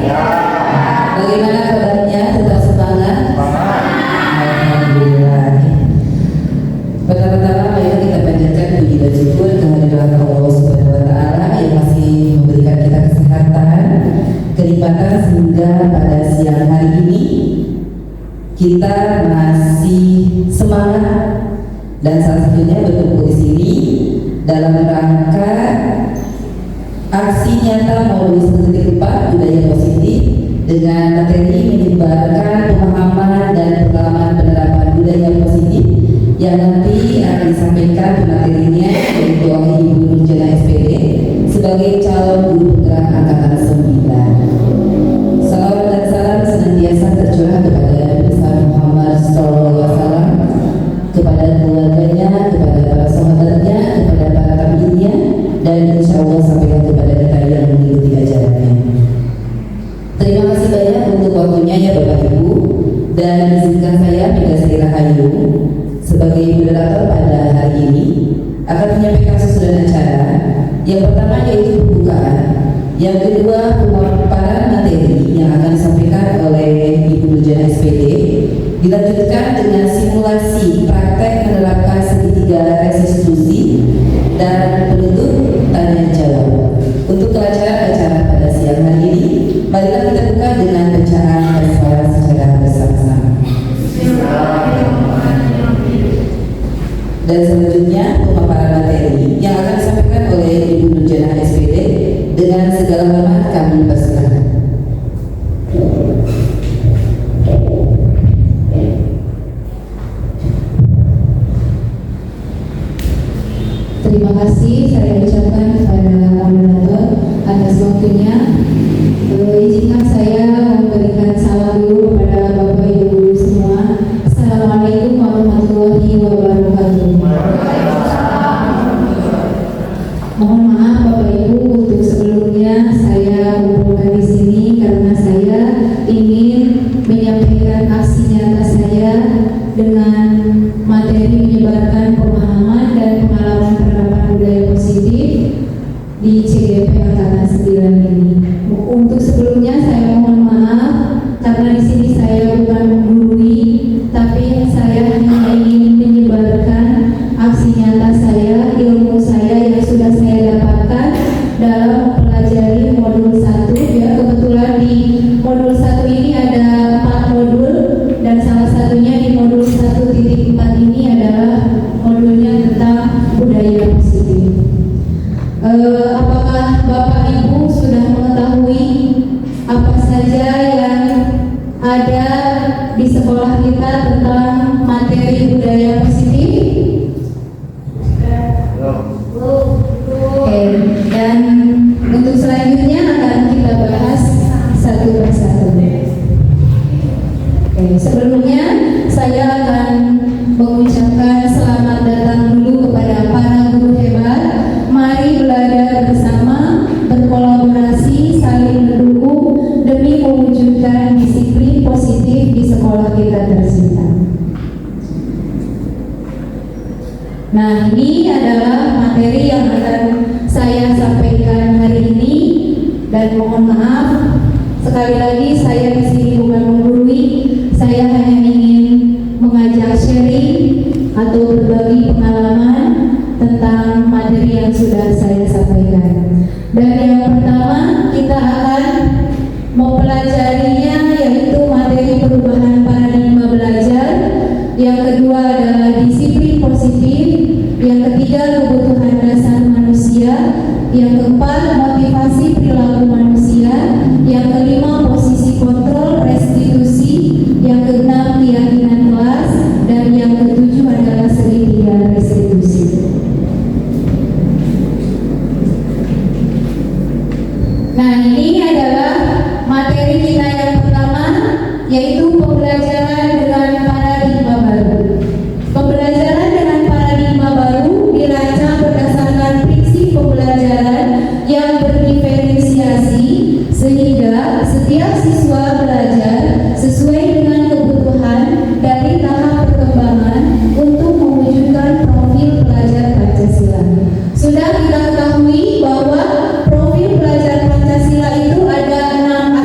Ya. Bagaimana kabarnya? Tetap semangat? Alhamdulillah. Pertama-tama mari kita panjatkan puji dan syukur kehadirat Allah Subhanahu wa taala yang masih memberikan kita kesehatan, kenikmatan sehingga pada siang hari ini kita masih semangat dan salah satunya berkumpul di sini dalam rangka aksi nyata modul 1.4 budaya positif dengan materi menyebarkan pemahaman dan pengalaman penerapan budaya positif yang nanti akan disampaikan materinya yaitu oleh Ibu Nurjana SPD sebagai calon guru penggerak angkatan 9. Salawat dan salam senantiasa tercurah kepada Nabi besar Muhammad SAW, kepada keluarganya, kepada para sahabatnya, kepada para tabiinnya, dan insya Allah sampaikan kepada kita yang mengikuti ajarannya. Terima kasih banyak untuk waktunya ya Bapak Ibu, dan izinkan saya Mega Sri Rahayu sebagai moderator pada hari ini akan menyampaikan susunan acara. Yang pertama yaitu pembukaan, yang kedua pemaparan materi yang akan disampaikan oleh Ibu Nurjana SPD, dilanjutkan dengan simulasi praktek menerapkan segitiga restitusi dan penutup tanya jawab. Untuk kelancaran acara pada siang hari ini, marilah kita buka dengan bacaan basmalah secara bersama-sama. Dan selanjutnya pemaparan materi yang akan disampaikan oleh Ibu Nurjana SPD. Dengan segala hormat kami persilakan. Terima kasih saya ucapkan kepada moderator atas waktunya. Izinkan saya memberikan salam dulu kepada Bapak Ibu semua. Assalamualaikum warahmatullahi wabarakatuh. Mohon maaf Bapak Ibu untuk sebelumnya saya kumpulkan di sini karena saya ingin menyampaikan aksi nyata saya dengan materi menyebarkan pemahaman dan pengalaman penerapan budaya positif di CGP Angkatan 9 ini. Untuk sebelumnya saya mohon maaf karena di sini saya bukan menggurui, tapi saya hanya ingin menyebarkan aksi nyata saya, ilmu saya yang sudah saya dapatkan dalam mempelajari modul 1. Ya, kebetulan di modul 1 ini ada 4 modul dan salah satunya di modul 1.4 ini adalah modulnya tentang budaya positif. Apakah Bapak Ibu sudah mengetahui apa saja yang ada di sekolah kita tentang materi budaya positif? Oke, dan untuk selanjutnya akan kita bahas satu persatu. Oke, sebelumnya saya akan mengucapkan selamat datang dulu kepada para guru hebat. Mari belajar bersama, berkolaborasi, saling mendukung demi mewujudkan disiplin positif di sekolah kita tercinta. Nah, ini adalah materi yang akan saya sampaikan hari ini dan mohon maaf sekali lagi saya di sini bukan menggurui, saya hanya ingin mengajak sharing atau berbagi pengalaman tentang materi yang sudah saya sampaikan. Dan yang pertama kita akan mempelajarinya yaitu materi perubahan paradigma belajar. Yang kedua adalah disiplin positif. Yang ketiga kebutuhan dasar manusia. Yang keempat motivasi perilaku manusia. Yang kelima posisi kontrol restitusi. Yang keenam keyakinan kelas. Dan yang ketujuh adalah segitiga restitusi. Nah, ini adalah materi kita yang pertama, yaitu pembelajaran dengan paradigma baru. Pembelajaran dengan paradigma baru dirancang berdasarkan prinsip pembelajaran yang berdiferensiasi sehingga setiap siswa belajar sesuai dengan kebutuhan dari tahap perkembangan untuk mewujudkan profil pelajar Pancasila. Sudah kita ketahui bahwa profil pelajar Pancasila itu ada 6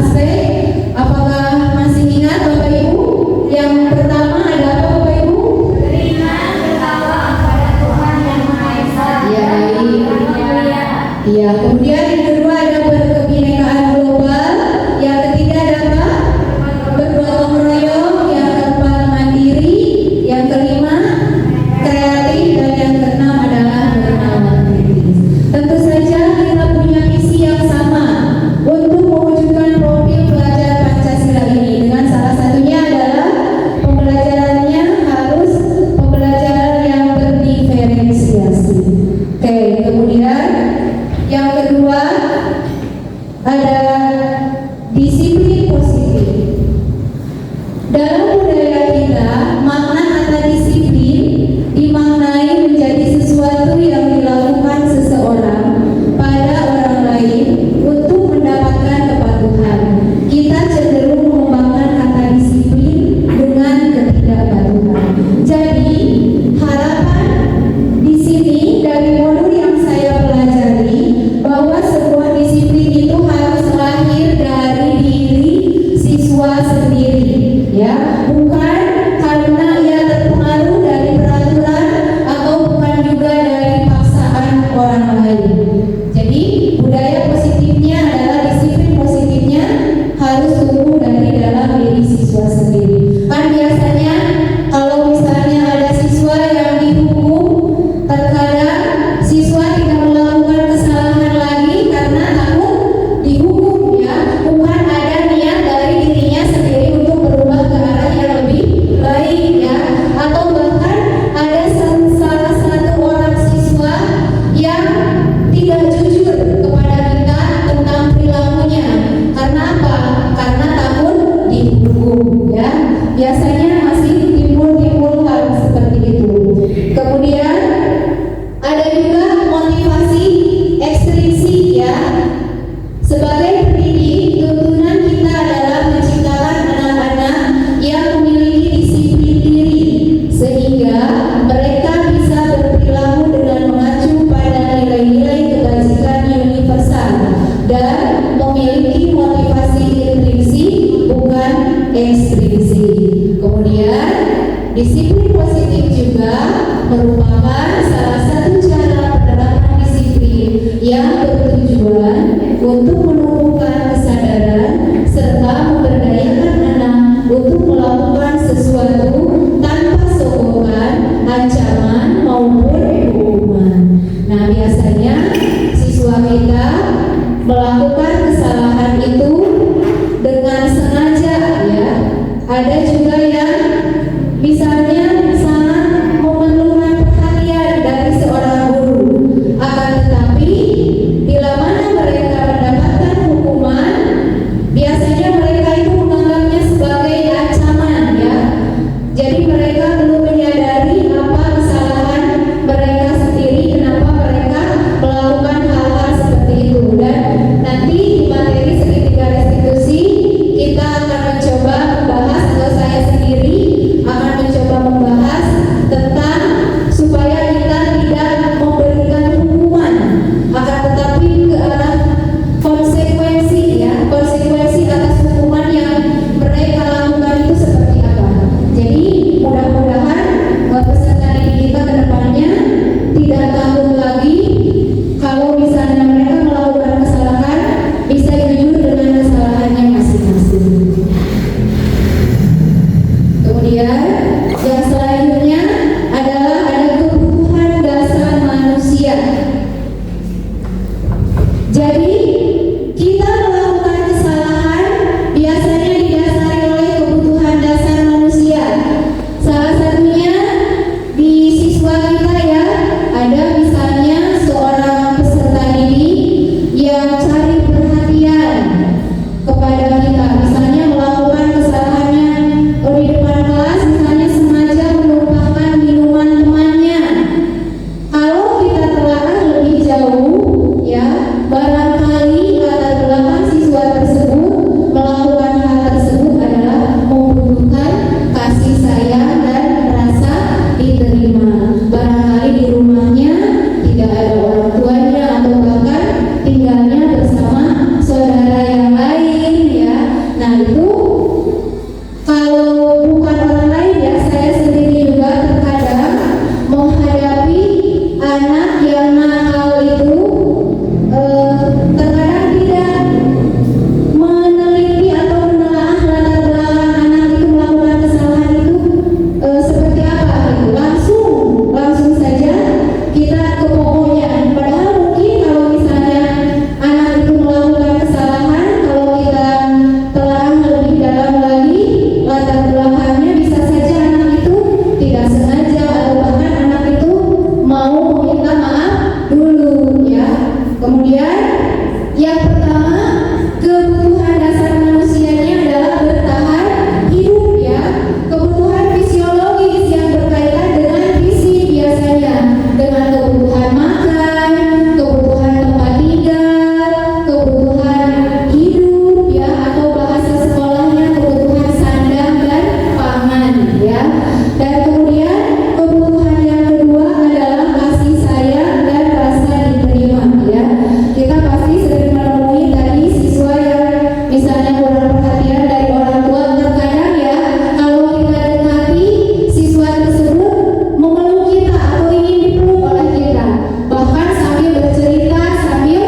kurang perhatian dari orang tua. Terkadang ya, kalau kita dekati siswa tersebut memeluk kita atau ingin dipeluk oleh kita, bahkan sambil bercerita, sambil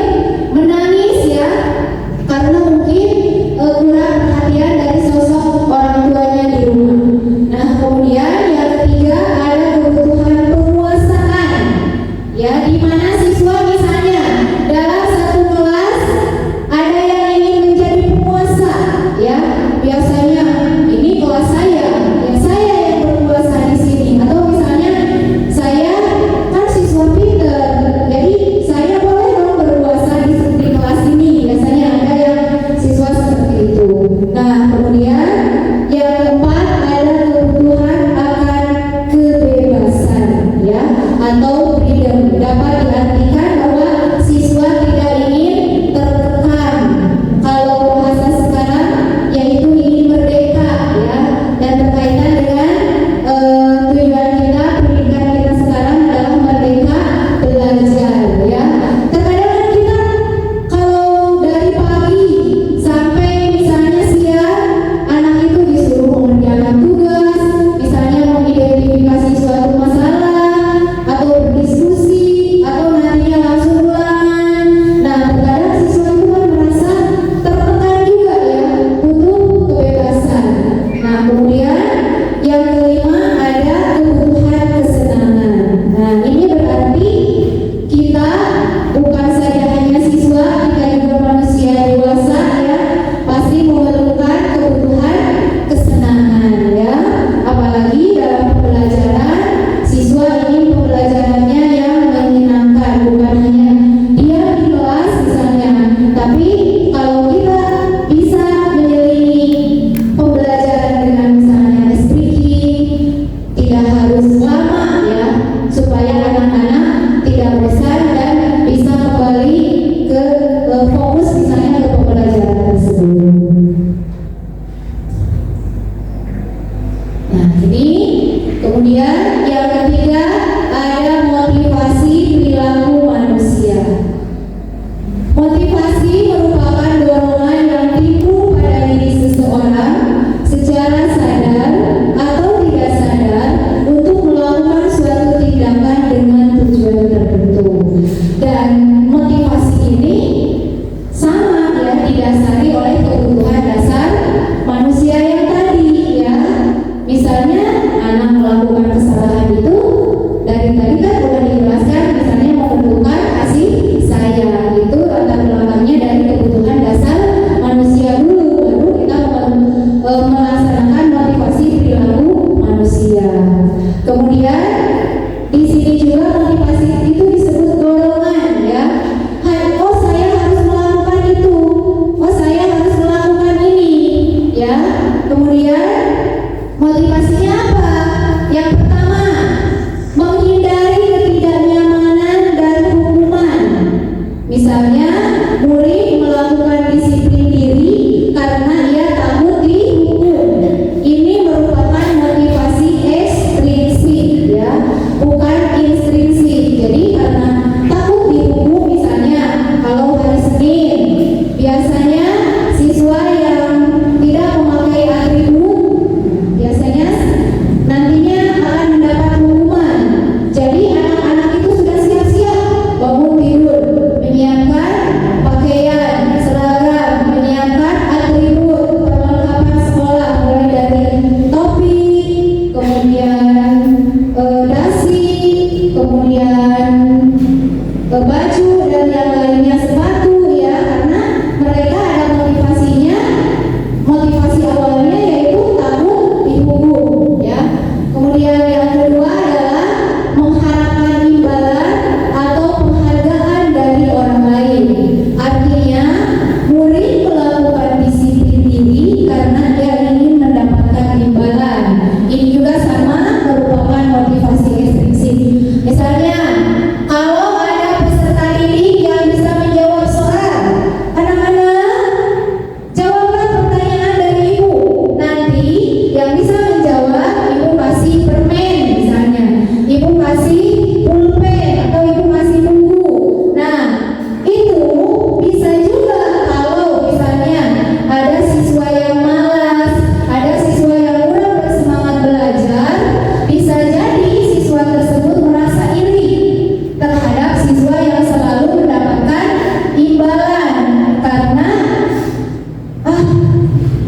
menangis ya, karena mungkin kurang perhatian dari sosok orang tuanya di rumah. Nah, kemudian yang ketiga ada kebutuhan penguasaan, ya, di mana siswa misalnya dalam satu kelas ada yang ingin menjadi penguasa, ya, biasanya ini kelas saya, ya saya yang berkuasa di sini, atau misalnya saya kan siswa pinter, jadi saya boleh dong berkuasa di kelas ini. Biasanya ada yang siswa seperti itu.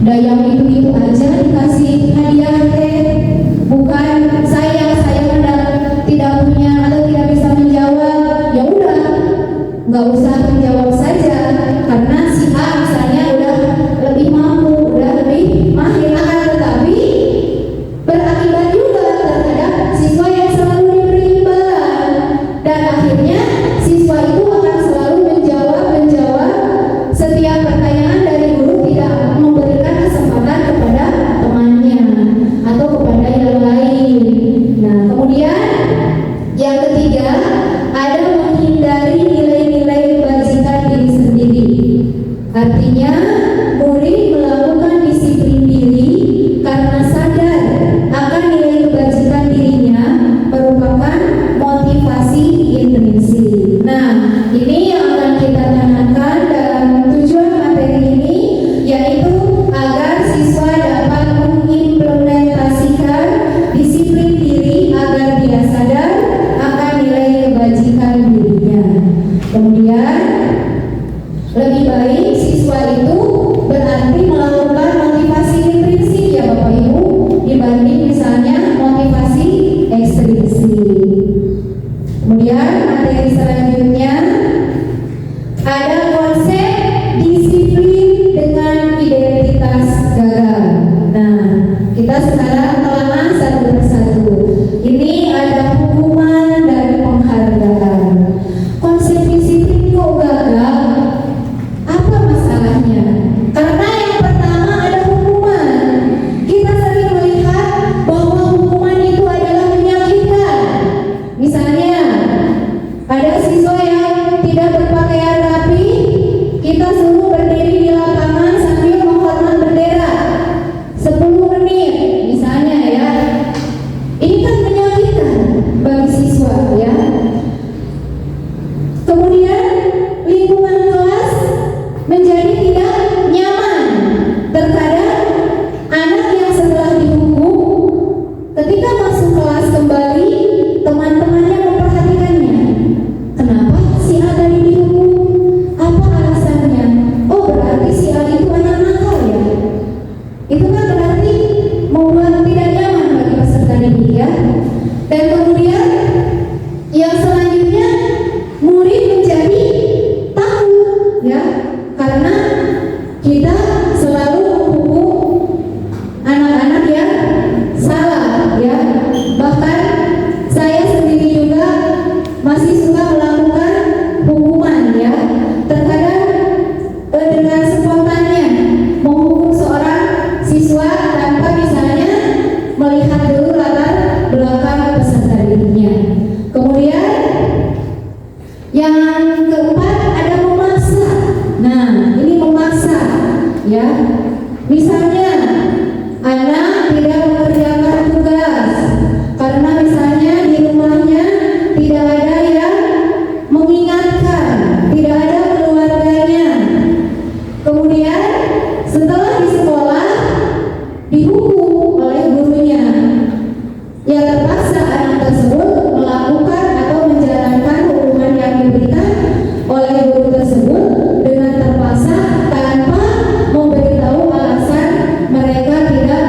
udah yang itu aja dikasih hadiah teh. Bukan saya tidak punya atau tidak bisa menjawab, ya udah nggak usah menjawab saja, karena si A misalnya udah lebih mampu, udah lebih mahir, akan tetapi berakibat juga terhadap siswa yang selalu diberi imbalan, dan akhirnya siswa itu akan selalu menjawab setiap pertanyaan dari guru, tidak memberikan kesempatan kepada temannya atau kepada yang lain. Nah, kemudian yang ketiga, ada menghindari nilai-nilai kebajikan diri sendiri. Artinya, murid melakukan disiplin diri karena sadar akan nilai kebajikan dirinya merupakan motivasi intrinsik. Nah, ini yang akan kita tanamkan dalam tujuan materi ini, yaitu agar siswa dapat mengimplementasikan disiplin diri agar dia sadar akan nilai kebajikan dirinya. Kemudian lebih baik siswa itu berarti melakukan motivasi intrinsik, ya Bapak Ibu, dibanding misalnya motivasi ekstrinsik. Kemudian materi selanjutnya ada konsep disiplin dengan identitas gagal. Nah, kita sekarang telah satu persatu. Ini ada hukuman dan penghargaan. Konsep disiplin kok gagal? Apa masalahnya? Karena yang pertama ada hukuman. Kita sering melihat bahwa hukuman itu adalah menyakitkan. Misalnya, ada siswa yang tidak berpakaian rapi, kita suruh berdiri di lapangan sambil menghormat bendera 10 menit, misalnya ya. Ini kan menyakitkan bagi siswa, ya. Kemudian lingkungan kelas menjadi tidak nyaman. Terkadang anak yang setelah dihukum, ketika masuk kelas kembali, teman-temannya memperhatikannya. Kenapa si A tadi dihukum? Apa alasannya? Oh, berarti si A itu anak nakal ya. Itu kan berarti membuat tidak nyaman bagi peserta didik, ya. Dan kemudian yang selanjutnya, murid menjadi takut, ya, karena kita selalu menghukum anak-anak yang salah, ya. Bahkan saya sendiri juga masih suka melakukan hukuman, ya. Terkadang dengan spontannya menghukum seorang siswa tanpa misalnya melihat dulu latar belakang peserta didiknya. Kemudian yang keempat ada memaksa. Nah, ini memaksa, ya. Misalnya anak tidak mengerjakan tugas karena misalnya di rumahnya tidak ada yang mengingatkan, tidak ada keluarganya. Kemudian setelah di sekolah dihukum oleh gurunya, ya terpaksa anak tersebut melakukan atau menjalankan hukuman yang diberikan oleh guru tersebut dengan terpaksa tanpa memberitahu alasan mereka tidak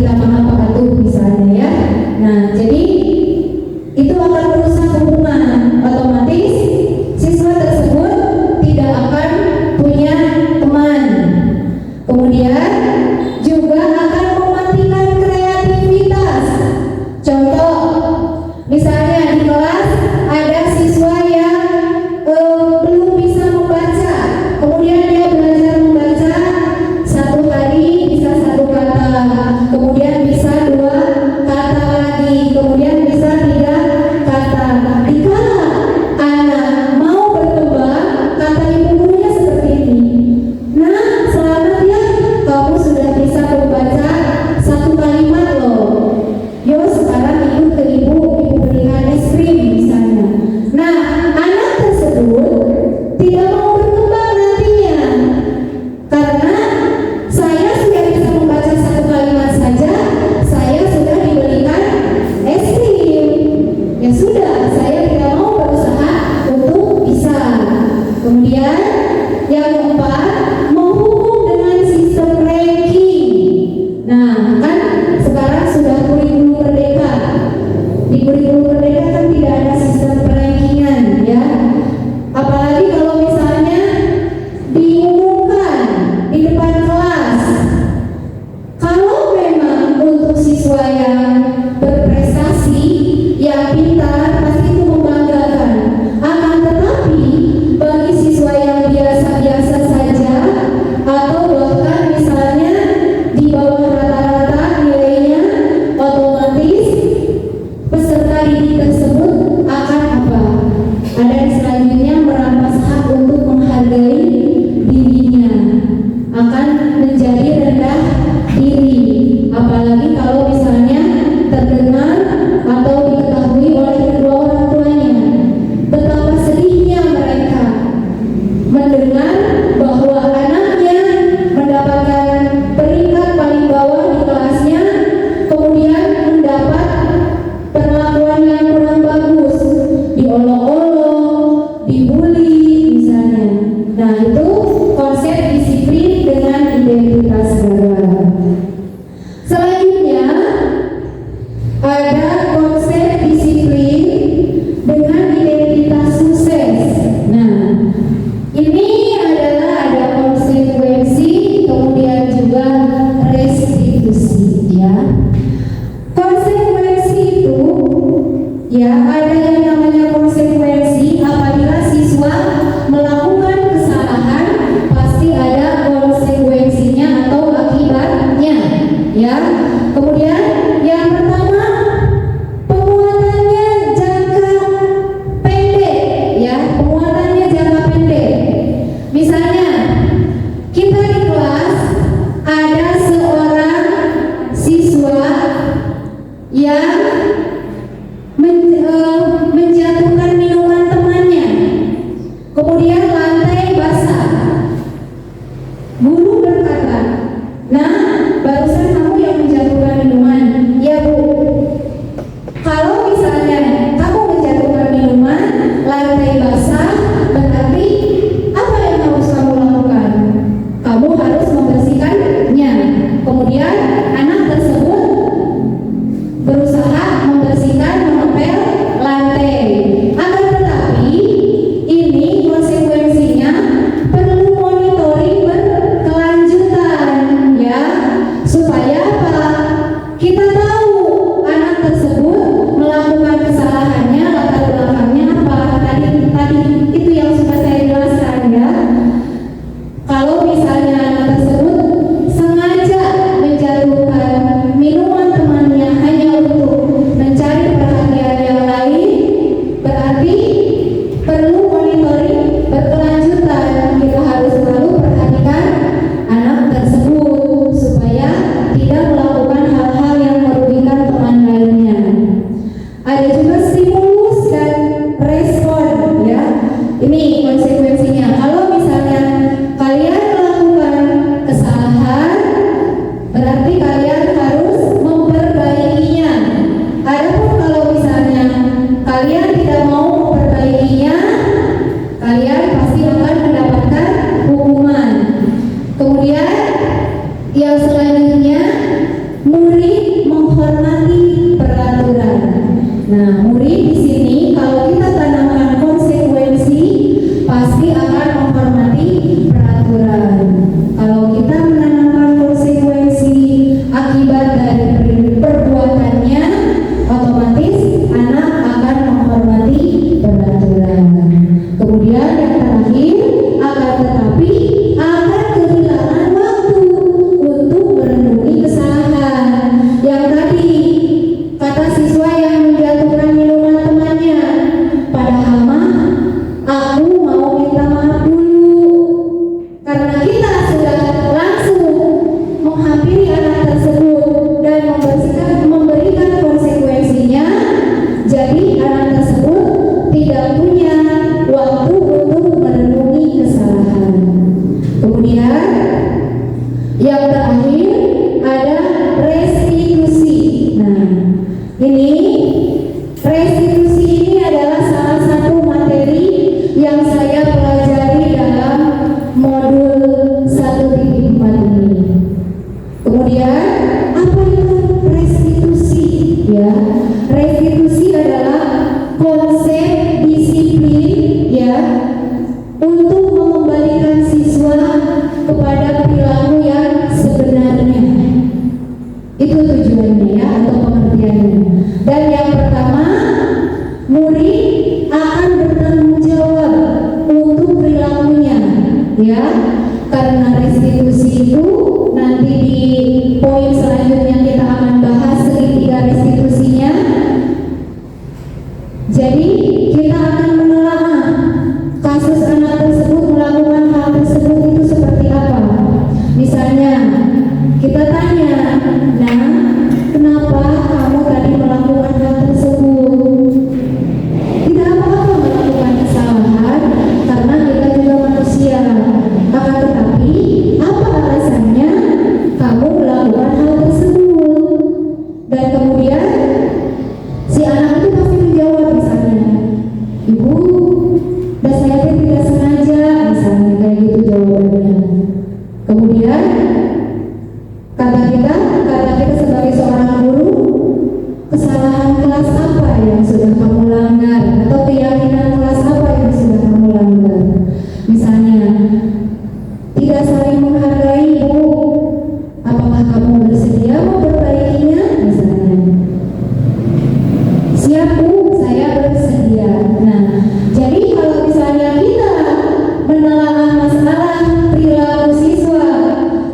minta maaf Pak Atuh misalnya ya. Nah, jadi itu akan merusak hubungan, otomatis siswa tersebut tidak akan punya teman. Kemudian juga akan mematikan kreativitas. Contoh, misalnya di kelas ada siswa yang belum bisa membaca, kemudian dia belajar membaca, satu hari bisa satu kata, kemudian bisa dua kata lagi, kemudian bisa tiga kata. Dikala anak mau berkembang, kata ibu gurunya seperti ini, nah selamat ya, kamu sudah bisa membaca satu kalimat loh. Yo sekarang ikut ke ibu berikan es krim misalnya. Nah, anak tersebut tidak mau berkembang nantinya, karena saya sudah bisa membaca satu kalimat saja, saya sudah diberikan es krim. Ya sudah, saya tidak mau berusaha untuk bisa. Kemudian yang keempat, menghukum dengan sistem ranking. Nah, kan sekarang sudah kurikulum merdeka. Di kurikulum merdeka kan tidak ada sistem rankingan ya. Apalagi kalau misalnya diumumkan di depan kelas, kalau memang untuk siswa yang berprestasi, yang pintar, pasti itu membanggakan. Akan tetapi bagi siswa yang biasa-biasa saja, atau bahkan misalnya di bawah rata-rata nilainya, otomatis peserta didik tersebut akan apa? Ada di selanjutnya merampas hak untuk menghargai dirinya, akan menjadi rendah diri, apalagi kalau misalnya terdengar atau diketahui oleh kedua orang tuanya. Betapa sedihnya mereka mendengar bahwa anaknya mendapatkan peringkat paling bawah di kelasnya, kemudian mendapat perlakuan yang kurang bagus, diolok-olok, dibully misalnya. Nah, itu konsep disiplin dengan identitas negara. Selanjutnya ada konsep disiplin dengan identitas sukses. Nah, ini adalah ada konsekuensi, kemudian juga restitusi ya. Konsekuensi itu ya, ada yang namanya konsekuensi. Apabila siswa melakukan kesalahan, pasti ada konsekuensinya atau akibatnya ya. Kemudian yang pertama, penguatannya jangka pendek ya, penguatannya jangka pendek. Misalnya kita di kelas ada seorang siswa yang menjatuhkan minuman temannya, kemudian lantai basah. Guru berkata, nah barusan kamu yang menjatuhkan minuman. Ya bu, kalau misalnya kamu menjatuhkan minuman, lantai basah, berarti apa yang harus kamu lakukan? Kamu harus membersihkannya. Kemudian anak tersebut berusaha membersihkan, mengepel lantai. Akan tetapi ini konsekuensinya ya, karena restitusi itu nanti di poin selanjutnya kita akan bahas segitiga restitusinya. Jadi kita akan menelaah kasus anak tersebut melakukan hal tersebut itu seperti apa. Misalnya kita tanya, nah kenapa kamu tadi melakukan hal tersebut? Tidak apa-apa melakukan kesalahan karena kita juga manusia. Akan tetapi apa alasannya kamu melakukan hal tersebut? Dan kemudian si anak itu pasti menjawab, misalnya, ibu, dan saya tidak sengaja, misalnya kayak gitu jawabannya. Kemudian kata kita sebagai seorang guru, kesalahan kelas apa yang sudah kamu langgar, atau keyakinan kelas apa yang sudah kamu langgar? Misalnya, tidak saling menghargai, Bu. Apakah kamu bersedia memperbaikinya? Misalnya, siap Bu, saya bersedia. Nah, jadi kalau misalnya kita menelaah masalah perilaku siswa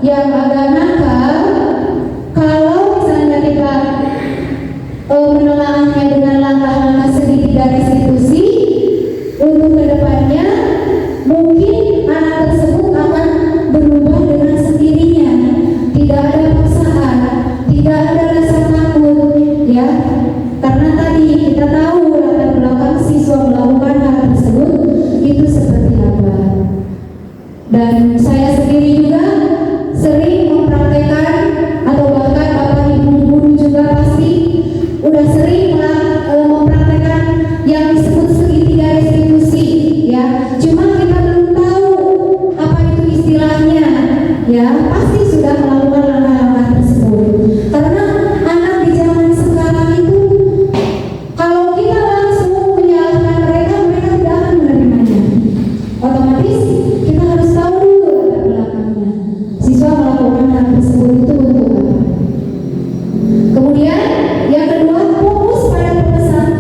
yang agak nakal, kalau misalnya kita menelaahnya dengan langkah-langkah segitiga restitusi, untuk kedepannya mungkin anak tersebut akan berubah dengan sendirinya. Tidak ada paksaan, tidak ada rasa takut, ya. Karena tadi kita tahu latar belakang siswa melakukan hal tersebut itu seperti apa. Dan saya sendiri juga sering mempraktekkan, atau bahkan Bapak Ibu guru juga pasti udah sering mempraktekkan yang disebut segitiga restitusi, ya. Cuma kita belum tahu apa itu istilahnya, ya. Pasti sudah melakukan langkah-langkah tersebut. Karena anak di zaman sekarang itu, kalau kita langsung menyalahkan mereka tidak akan menerimanya. Otomatis kita harus tahu dulu latar belakangnya. Siswa melakukan hal tersebut itu untuk apa? Kemudian yang kedua, fokus pada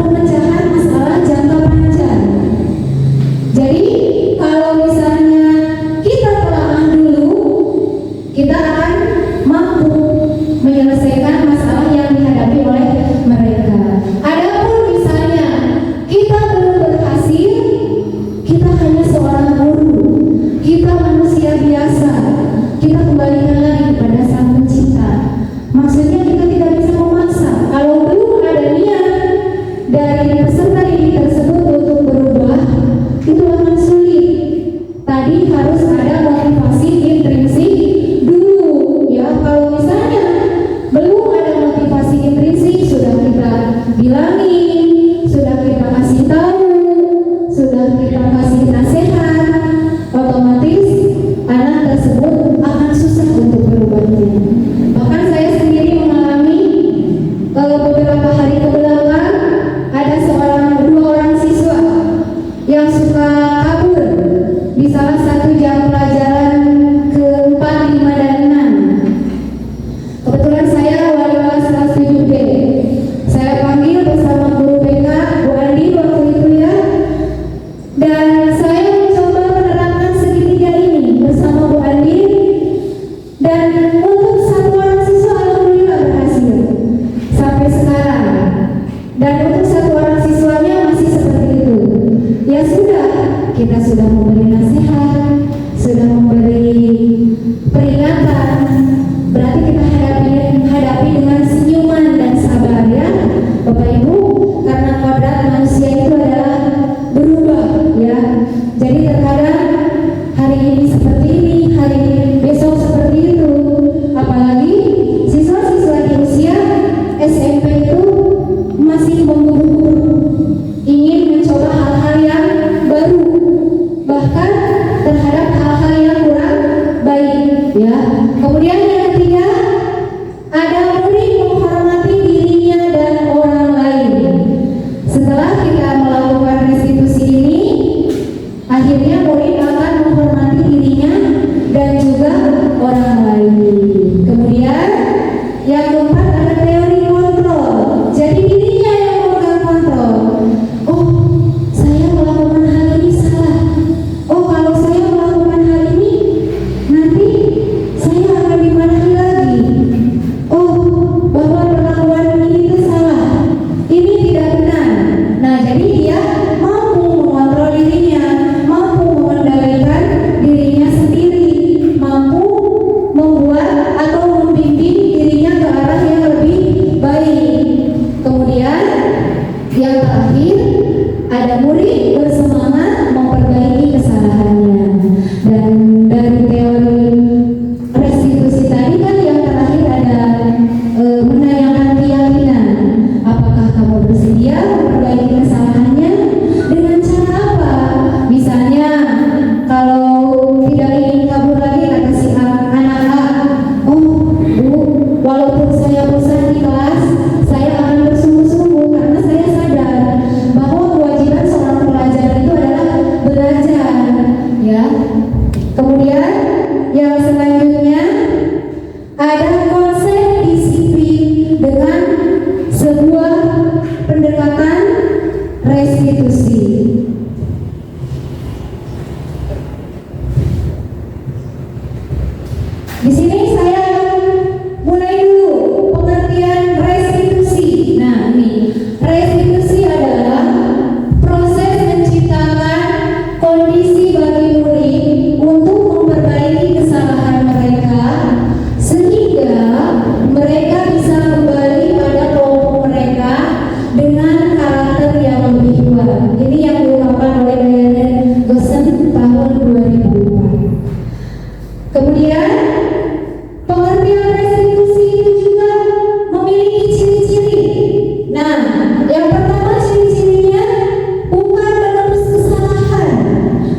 pemecahan masalah jangka panjang. Jadi kalau misalnya kita telaah dulu, kita akan mampu menyelesaikan masalah yang dihadapi oleh mereka. Adapun misalnya kita belum berhasil, kita hanya seorang guru, kita manusia biasa, kita kembalikan lagi kepada Sang Pencipta. Maksudnya kita tidak bisa memaksa. Kalau belum ada niat dari peserta didik tersebut untuk berubah, itu akan sulit. Tadi harus ada motivasi intrinsik dulu, ya. Kalau misalnya belum ada motivasi intrinsik, sudah kita bilangin, sudah kita kasih tahu, sudah kita kasih nasihat, otomatis anak tersebut akan susah untuk berubahnya. Bahkan saya sendiri mengalami beberapa hari kebelakang ada dua orang siswa yang suka kabur di salah satu jam pelajaran ke-4, 5, dan 6. Kebetulan saya wali kelas 7B. Saya panggil bersama guru BK, Bu Andi waktu itu, ya. Dan saya mencoba menerapkan segitiga ini bersama Bu Andi. Dan untuk satu orang siswa alhamdulillah berhasil sampai sekarang. Dan untuk satu orang siswanya masih seperti itu. Ya sudah, kita sudah memberi nasihat, sudah memberi peringatan. Berarti kita hadapi dengan senyuman dan sabar, ya Bapak Ibu. Karena kodrat manusia itu adalah berubah, ya. Jadi terkadang hari ini seperti ini, hari besok seperti itu. Apalagi siswa-siswa di usia SMP itu masih menggebu-gebu, ingin mencoba hal-hal yang baru, bahkan terhadap hal-hal yang kurang baik, ya. Kemudian yang ketiga, ada murid menghormati dirinya dan orang lain. Setelah kita melakukan restitusi ini, akhirnya murid akan menghormati dirinya dan juga orang lain. Kemudian yang keempat, ada teori kontrol. Jadi dirinya yang memegang kontrol. Oh, saya melakukan hal ini salah. Oh, kalau saya melakukan hal ini Di sini saya akan mulai dulu pengertian restitusi. Nah, ini restitusi adalah proses menciptakan kondisi bagi murid untuk memperbaiki kesalahan mereka sehingga mereka bisa kembali pada kelompok mereka dengan karakter yang lebih kuat. Ini yang diungkapkan oleh Diana Gosen tahun 2004. Kemudian pengertian restitusi itu juga memiliki ciri-ciri. Nah, yang pertama ciri-cirinya bukan menebus kesalahan,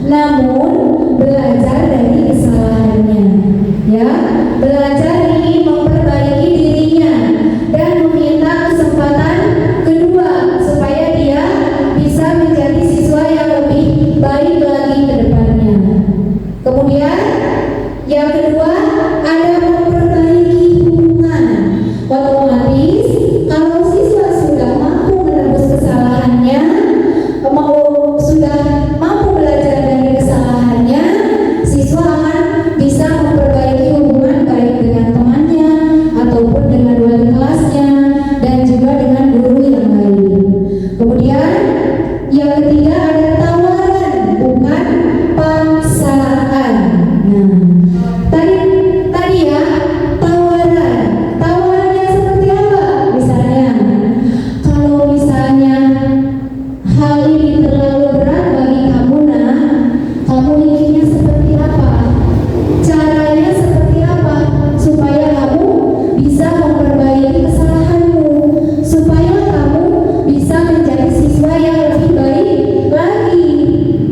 namun belajar dari kesalahannya. Ya, belajar ingin memperbaiki dirinya dan meminta kesempatan kedua supaya dia bisa menjadi siswa yang lebih baik lagi ke depannya. Kemudian yang kedua ada memperbaiki hubungan. Otomatis kalau siswa sudah mampu menebus kesalahannya, sudah mampu belajar dari kesalahannya, siswa akan bisa memperbaiki hubungan baik dengan temannya ataupun dengan wali kelasnya dan juga dengan guru yang lain. Kemudian yang ketiga ada tawaran, bukan paksaan. Nah, tadi ya tawarannya seperti apa? Misalnya, kalau misalnya hal ini terlalu berat bagi kamu, nah, kamu inginnya seperti apa? Caranya seperti apa supaya kamu bisa memperbaiki kesalahanmu, supaya kamu bisa menjadi siswa yang lebih baik lagi.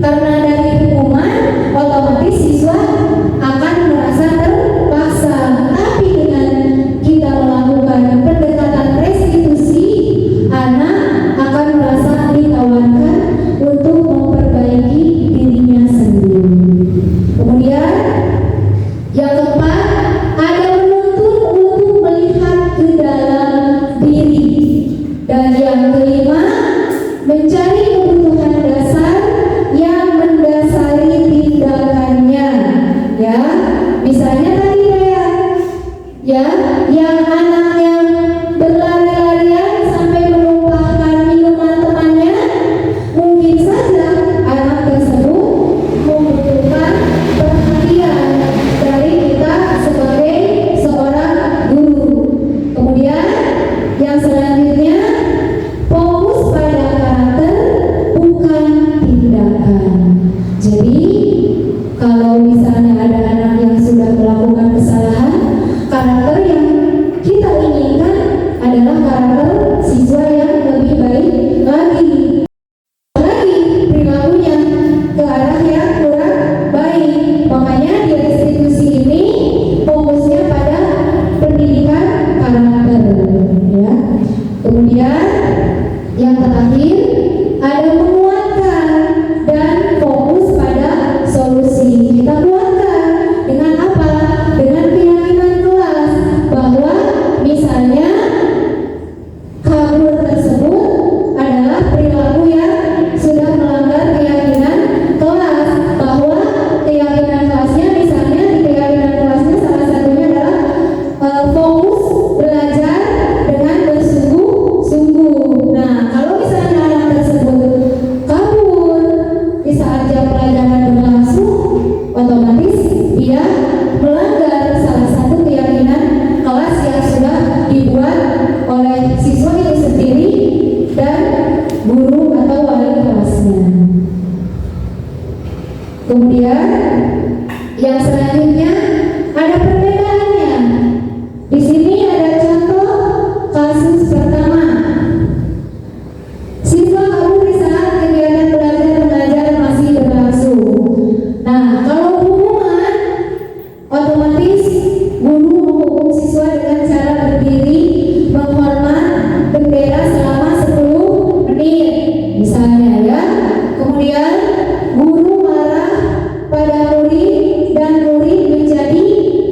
Karena dari hukuman otomatis siswa akan merasa terpaksa. Tapi dengan kita melakukan pendekatan restitusi, anak akan merasa ditawarkan untuk memperbaiki dirinya sendiri. Kemudian yang keempat ada menuntun untuk melihat ke dalam diri. Dan yang kelima mencari kebutuhan dasar yang mendasari tindakannya. Ya, misalnya tadi ya, yang anaknya berlari-larian sampai menumpahkan minuman temannya, mungkin saja anak tersebut membutuhkan perhatian dari kita sebagai seorang guru. Kemudian yang selanjutnya fokus pada karakter bukan tindakan. Jadi kalau misalnya ada anak yang sudah melakukan kesalahan, karakter yang kita inginkan adalah karakter siswa yang lebih baik lagi perilakunya ke arah yang kurang baik. Makanya di restitusi ini fokusnya pada pendidikan karakter, ya. Kemudian yang terakhir ada menguatkan dan fokus pada solusi. Kita kuatkan dengan apa? Dengan keyakinan kelas bahwa misalnya kabur tersebut adalah perilaku yang sudah melanggar keyakinan kelas, bahwa keyakinan kelasnya misalnya di keyakinan kelasnya salah satunya adalah fokus belajar dengan bersungguh-sungguh. Nah, kalau misalnya anak tersebut kabur di saat jam pelajaran berlangsung, otomatis dia melanggar salah satu keyakinan kelas yang sudah dibuat oleh siswa itu sendiri dan guru atau wali kelasnya. Kemudian yang selanjutnya ada perbedaannya. Di sini ada contoh kasus pertama. Siswa kabur di saat kegiatan belajar mengajar masih berlangsung. Nah, kalau hukuman, otomatis guru menghukum siswa dengan cara berdiri menghormat bendera selama 10 menit, misalnya ya. Kemudian guru marah pada murid dan murid menjadi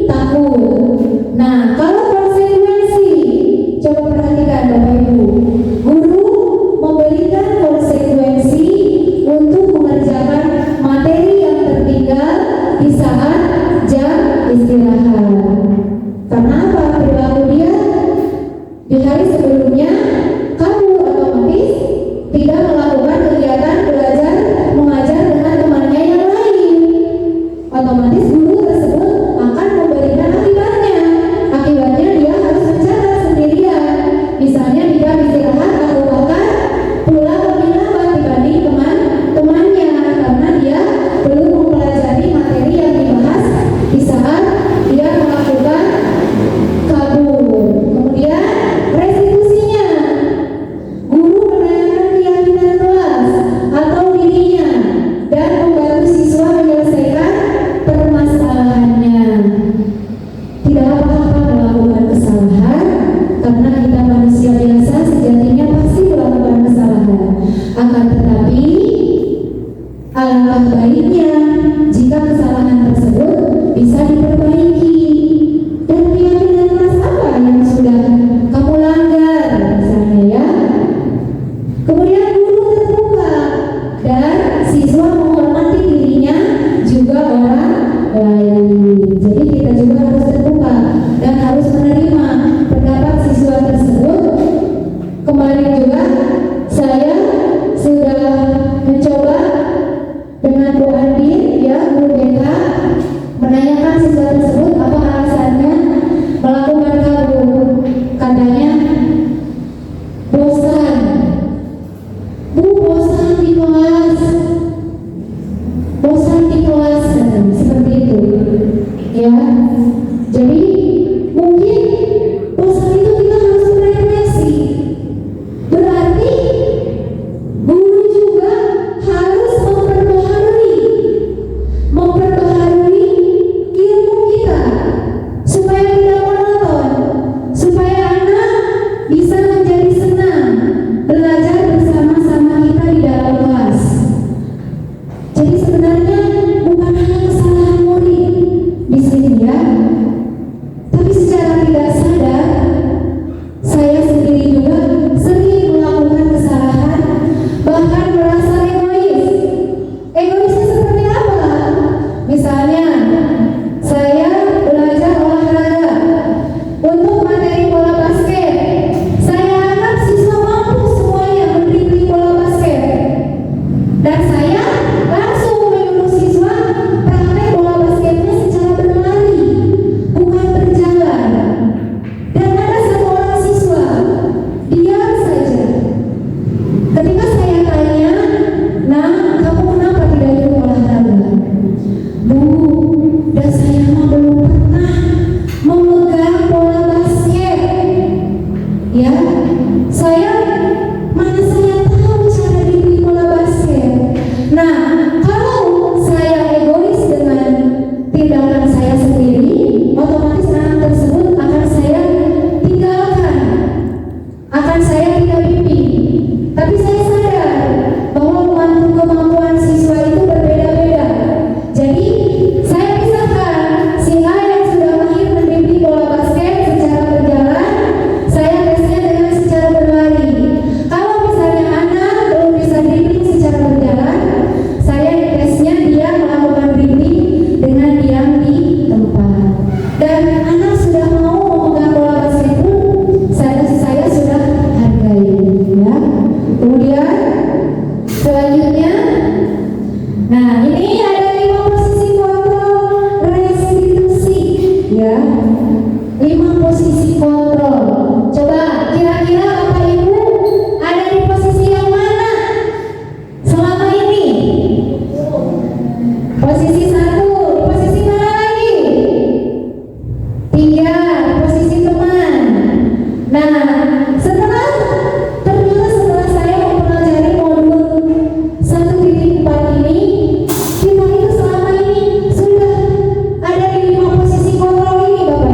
takut. Nah, kalau konsekuensi, coba perhatikan Bapak Ibu, guru memberikan konsekuensi untuk mengerjakan materi yang tertinggal di saat jam istirahat. otomatis guru tersebut akan memberikan akibatnya. Akibatnya dia harus mencatat sendirian. Misalnya dia istirahat atau bahkan pulang lebih lambat dibanding teman-temannya karena dia belum mempelajari materi yang dibahas di saat dia melakukan kabur. Kemudian restitusinya, guru menanyakan keyakinan kelas atau dirinya dan membantu siswa menyelesaikan permasalahannya. Tidak apa-apa melakukan kesalahan karena kita manusia biasa, sejatinya pasti melakukan kesalahan. Akan tetapi alangkah baiknya jika kesalahan tersebut bisa diperbaiki. Dan keyakinan kelas apa yang sudah kamu langgar misalnya ya. Kemudian guru terbuka dan siswa menghormati dirinya juga orang lain. Jadi kita juga harus terbuka dan harus menerima pendapat siswa tersebut. Kemarin juga saya sudah mencoba dengan Bu Andin ya, guru BK, menanyakan siswa tersebut apa alasannya melakukan kabur. Katanya bosan. Bu, bosan di kelas. Bosan di kelas, seperti itu. Ya. Jadi mungkin bosan itu kita harus berefleksi. Berarti guru juga harus memperbaharui ilmu kita supaya tidak monoton, supaya anak bisa menjadi senang belajar bersama-sama kita di dalam kelas. Jadi sebenarnya bukan hanya kesalahan murid di sini ya, tapi secara tidak sadar saya sendiri juga sering melakukan kesalahan, bahkan merasa egois. Egoisnya seperti apa? Misalnya saya belajar olahraga untuk materi bola basket. Saya anggap siswa mampu semuanya mendribling bola basket, dan saya langsung menyuruh siswa praktek bola basketnya secara berlari, bukan berjalan. Dan ada satu orang siswa diam saja. Ketika saya tanya, "Nah, kamu kenapa tidak ikut olahraga?" "Bu, dan saya mah belum pernah memegang bola basket. Ya, mana saya tahu cara dribbling bola basket." Nah, kalau saya egois dengan tindakan saya sendiri, otomatis anak tersebut akan saya tinggalkan, akan saya tidak bimbing. Tapi saya sadar bahwa kemampuan siswa itu berbeda-beda. Jadi saya pisahkan si A yang sudah mahir mendribbling bola basket secara berjalan, saya tesnya dengan secara berlari. Kalau misalnya anak belum bisa dribbling secara berjalan, saya tesnya dia melakukan dribbling dengan diam di tempat. Dan anak sudah mau memegang bola basket pun saya sudah hargai ya. Kemudian selanjutnya, nah ini ada 5 posisi kontrol restitusi ya. 5 posisi kontrol. Coba kira-kira Bapak Ibu ada di posisi yang mana selama ini? Posisi 1, posisi mana lagi? 3, posisi teman. Nah, ternyata setelah saya mempelajari modul 1.4 ini, kita itu selama ini sudah ada di 5 posisi kontrol ini Bapak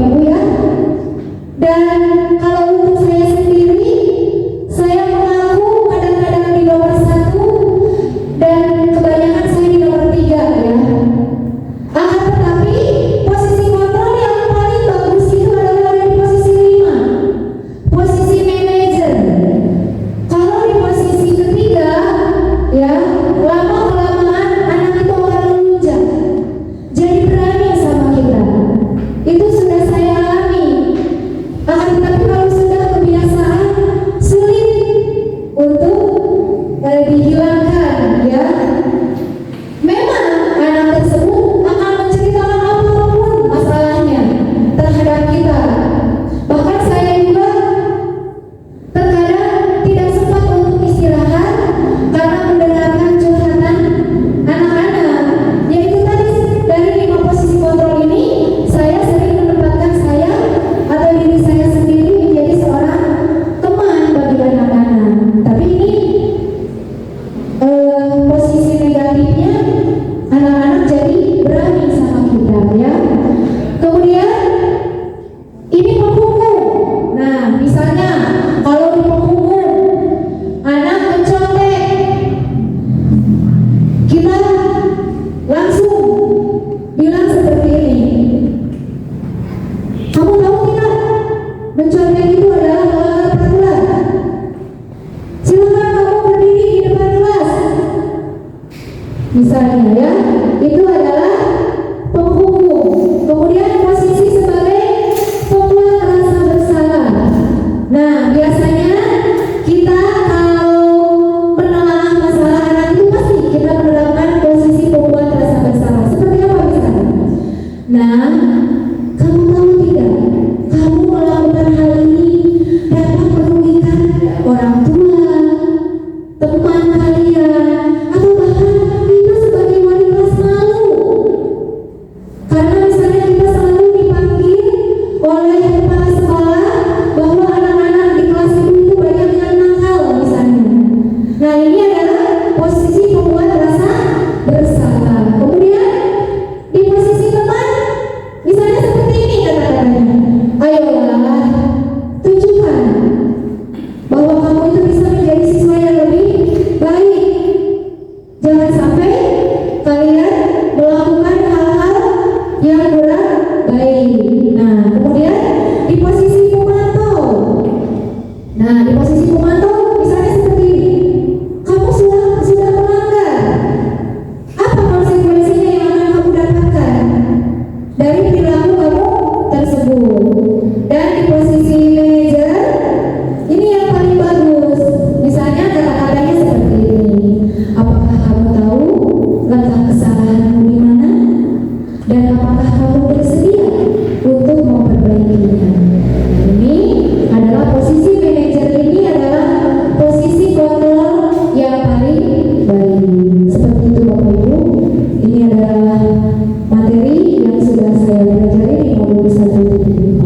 Nah, kamu tahu tidak, kamu melakukan hal ini dapat merugikan orang tua, teman kalian, atau bahkan kita sebagai wali kelas malu. Karena misalnya kita selalu dipanggil oleh kepala sekolah bahwa anak-anak di kelas itu banyak yang nakal misalnya. Nah, ini adalah posisi membuat rasa bersalah. Kemudian di posisi teman, misalnya seperti ini kata-katanya, ayolah tunjukkan bahwa kamu itu bisa menjadi siswa yang lebih baik. Jangan sampai kalian melakukan hal-hal yang kurang baik. Nah, kemudian di posisi pemantau. Nah, di posisi pemantau misalnya seperti ini. Kamu sudah melanggar. Apa konsekuensinya yang akan kamu dapatkan dari perilaku kamu tersebut? Dan di posisi manajer, ini yang paling bagus. Misalnya kata-katanya seperti ini. Apakah kamu tahu letak kesalahanmu di mana? Dan apakah kamu bersedia untuk memperbaikinya? Ini adalah posisi manajer, ini adalah posisi kontrol yang paling baik. Seperti itu Bapak Ibu. Ini adalah materi yang sudah saya pelajari di modul 1.5.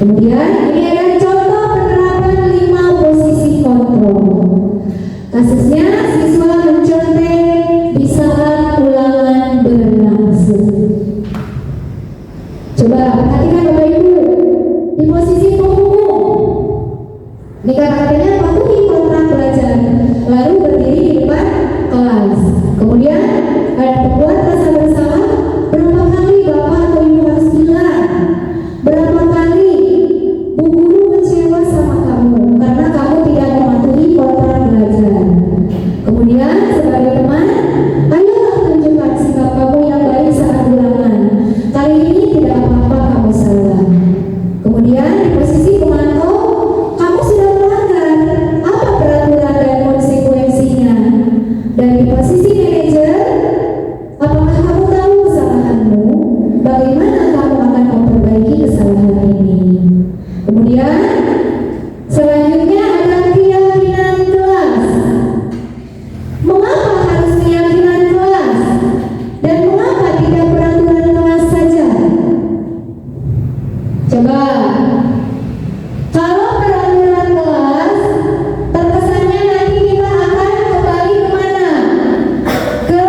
Kemudian ini adalah contoh penerapan 5 posisi kontrol. Kasusnya siswa mencontek di saat ulangan berlangsung. Coba perhatikan Bapak Ibu, di posisi penghukum. Ini kata-katanya patuhi kontrak belajar, lalu berdiri di depan kelas. Kemudian ada pembuat rasa bersalah. Berapa kali Bapak atau Ibu harus bilang? Berapa kali Bu Guru kecewa sama kamu karena kamu tidak mematuhi kontrak belajar? Kemudian sebagai teman, ayolah tunjukkan sikap kamu yang baik saat ulangan. Kali ini tidak apa-apa kamu salah. Kemudian di posisi pemantau, kamu sudah melanggar. Apa peraturan dan konsekuensinya? Dan di posisi manajer, apakah kamu tahu kesalahanmu? Bagaimana kamu akan memperbaiki kesalahan ini? Kemudian selanjutnya ada keyakinan kelas. Mengapa harus keyakinan kelas? Dan mengapa tidak peraturan kelas saja? Coba, kalau peraturan kelas, terkesannya nanti kita akan kembali kemana? Ke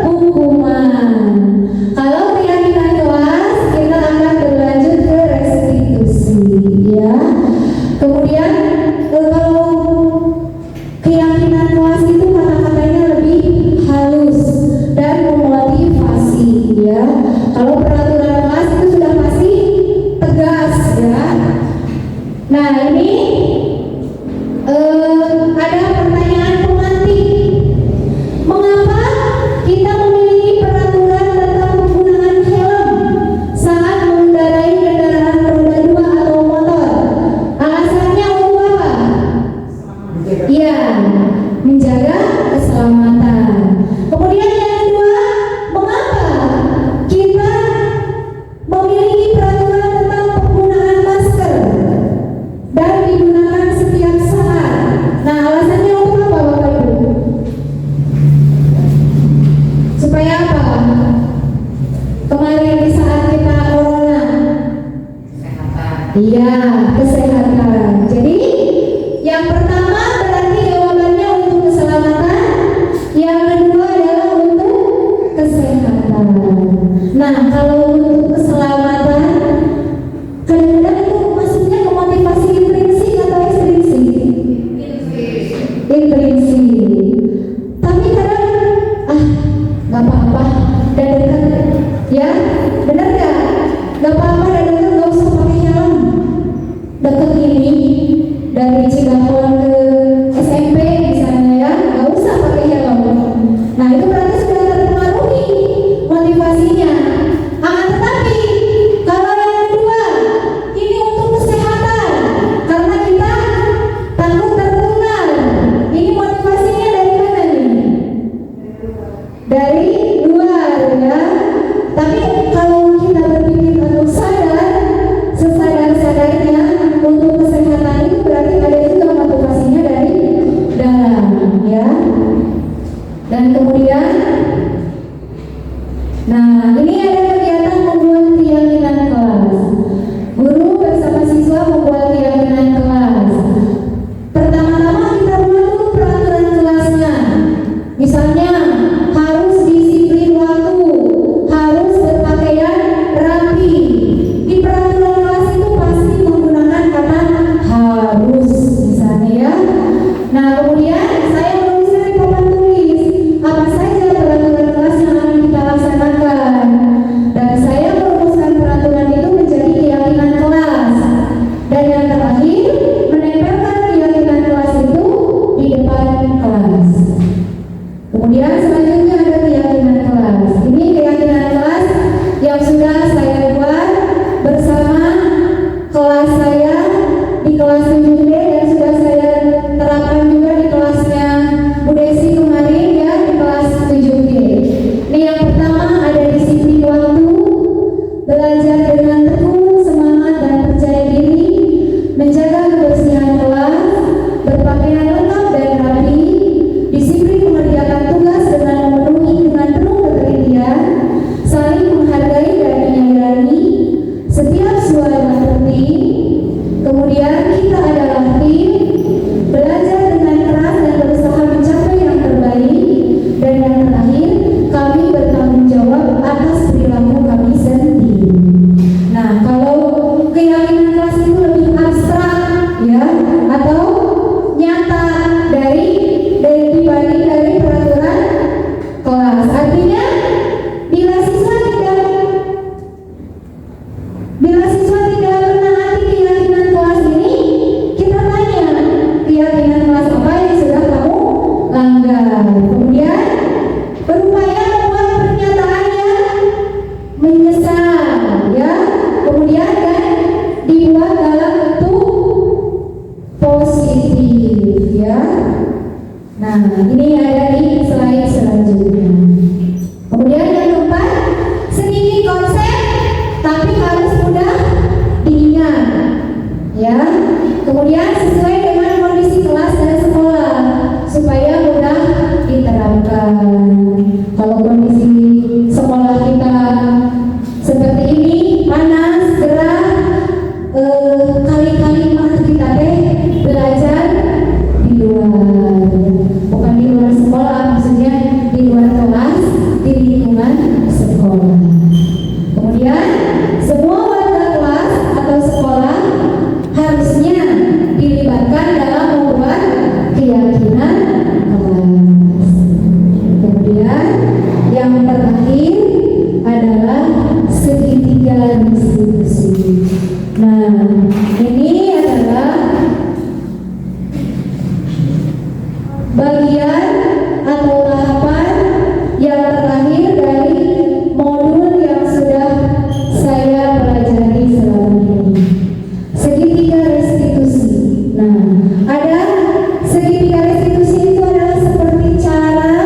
hukuman. Kalau keyakinan kelas, kita akan berlanjut ke restitusi, ya. Kemudian kalau keyakinan kelas itu kata-katanya lebih halus dan memotivasi, ya. Kalau peraturan kelas itu sudah pasti tegas, ya. Nah, ini ada pertanyaan pemantik. Mengapa kita memiliki peraturan tentang penggunaan helm saat mengendarai kendaraan roda 2 atau motor? Alasannya untuk apa? Iya, menjaga keselamatan. Kemudian yang kedua, mengapa kita memiliki peraturan tentang penggunaan masker dan digunakan setiap saat? Nah, alasannya untuk apa Bapak Ibu? Supaya apa? Kemarin di saat kita corona, iya, kesehatan. Jadi yang pertama berarti jawabannya untuk keselamatan, yang kedua adalah untuk kesehatan. Nah, kalau untuk keselamatan, kadang-kadang itu maksudnya memotivasi intrinsik atau ekstrinsik? Intrinsik. Tapi kadang nggak apa-apa dan dekat, ya, benar nggak? Nggak apa-apa dan dekat, nggak usah pakai helm. Dekat ini dari Cirebon ke SMP misalnya, ya, nggak usah pakai helm. Nah, itu berarti sudah terpengaruhi motivasinya. Tetapi kalau yang kedua, ini untuk kesehatan, karena kita takut tertular. Ini motivasinya dari mana nih? Dari luar, ya. Tapi Nah, ini ada kegiatan membuat keyakinan kelas. Guru bersama siswa membuat keyakinan kelas. Pertama-tama kita buat dulu peraturan kelasnya. Misalnya harus disiplin waktu, harus berpakaian rapi. Di peraturan kelas itu pasti menggunakan kata harus, misalnya ya. Nah, kemudian saya menuliskan di papan tulis apa saja peraturan kelas yang akan kita laksanakan, dan saya merumuskan peraturan itu menjadi keyakinan kelas. Dan yang terakhir, menempelkan keyakinan kelas itu di depan kelas. Kemudian selanjutnya ada keyakinan kelas. Ini keyakinan kelas yang sudah saya buat bersama kelas saya di kelas 7D dan sudah saya terapkan juga di kelasnya Bu Desi kemarin ya, di kelas 7D. Ini yang pertama ada disiplin waktu, belajar dengan tekun, semangat dan percaya diri, menjaga kebersihan kelas, berpakaian lengkap dan rapi, disiplin mengerjakan tugas dengan memenuhi dengan penuh ketelitian, saling menghargai dan menyayangi, setiap suara penting. Kemudian kita adalah tim, belajar dengan keras dan berusaha mencapai yang terbaik. Dan yang terakhir, kami bertanggung jawab atas perilaku kami sendiri. Nah, kalau keyakinan kelas itu lebih abstrak ya, atau nyata dibanding dari peraturan kelas. Artinya bila siswa tidak menaati keyakinan kelas ini, kita tanya keyakinan kelas apa yang sudah kamu langgar. Kemudian berupaya membuat pernyataan yang menyesal ya. Kemudian dan dibuat dalam bentuk positif ya. Nah, ini ada di slide selanjutnya. Kemudian yang keempat, sedikit konsep tapi harus mudah diingat ya. Kemudian sesuai dengan kondisi kelas dan sekolah supaya mudah diterapkan. Kalau kondisi sekolah kita seperti ini, panas, gerah, kali-kali mah kita belajar di luar, bukan di luar sekolah, maksudnya di luar kelas, di lingkungan sekolah. Kemudian semua warga kelas atau sekolah harusnya dilibatkan dalam membuat keyakinan kelas. Kemudian yang terakhir adalah segitiga institusi. Nah, ini adalah bagian atau tahapan yang terakhir dari modul yang sudah saya pelajari selama ini. Segitiga restitusi. Nah, ada segitiga restitusi itu adalah seperti cara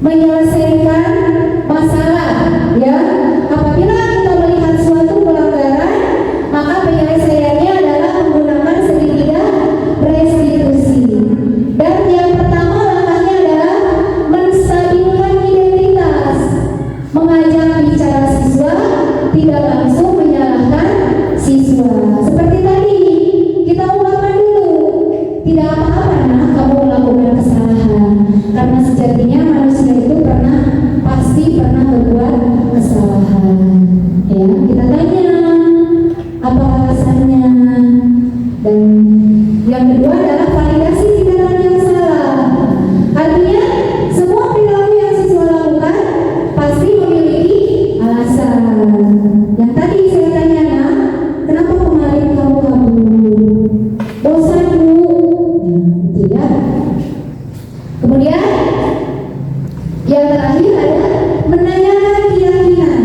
menyelesaikan masalah ya. Apabila kita melihat suatu pelanggaran, maka penyelesaiannya adalah menggunakan segitiga restitusi. Dan yang pertama langkahnya adalah menstabilkan identitas, mengajak bicara siswa, tidak langsung menyalahkan siswa. Seperti tadi, kita ungkapkan dulu, tidak apa-apa nah kamu melakukan kesalahan, karena sejatinya manusia itu pasti pernah berbuat kesalahan. Ya, kita tanya apa alasannya. Dan yang kedua adalah validasi tindakan yang salah. Artinya semua perilaku yang siswa lakukan pasti memiliki alasan. Yang tadi saya tanya, nah, kenapa kemarin kamu kabur? Bosan Bu? Gitu ya. Kemudian yang terakhir ada menanyakan keyakinan.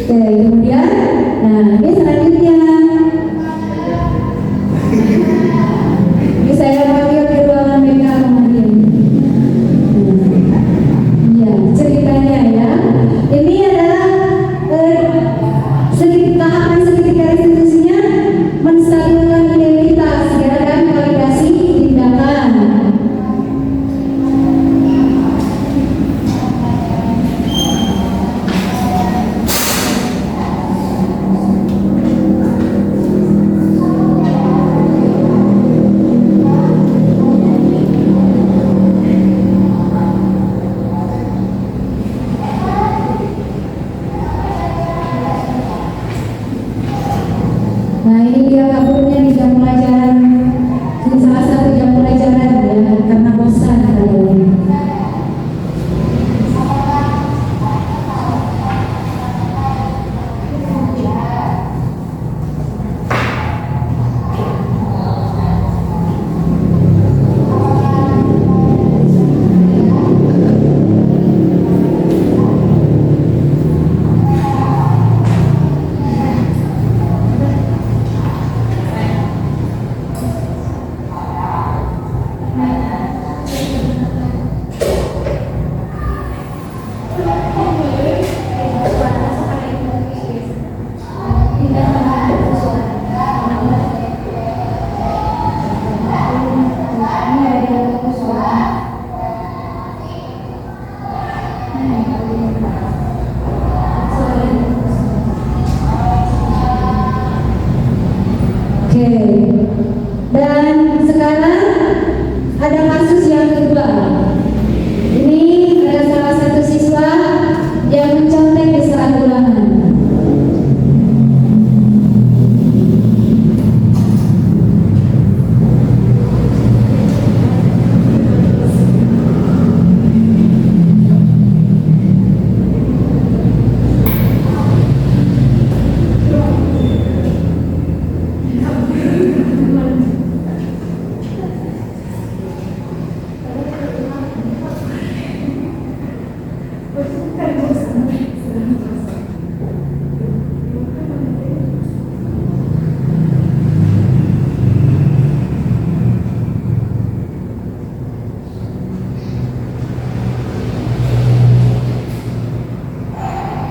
Oke, kemudian, nah ini selanjutnya. Ini saya panggil di ruangan BK kemarin. Ya, ceritanya ya. Ini adalah tahapan seketika restitusinya menstabilkan identitas dan validasi tindakan. Nah ini dia kaburnya di jam pelajaran. Ini salah satu jam pelajaran ya, karena bosan kalian. Oke, dan sekarang ada kasus yang kedua. Ini ada salah satu siswa yang mencontek di saat ulangan.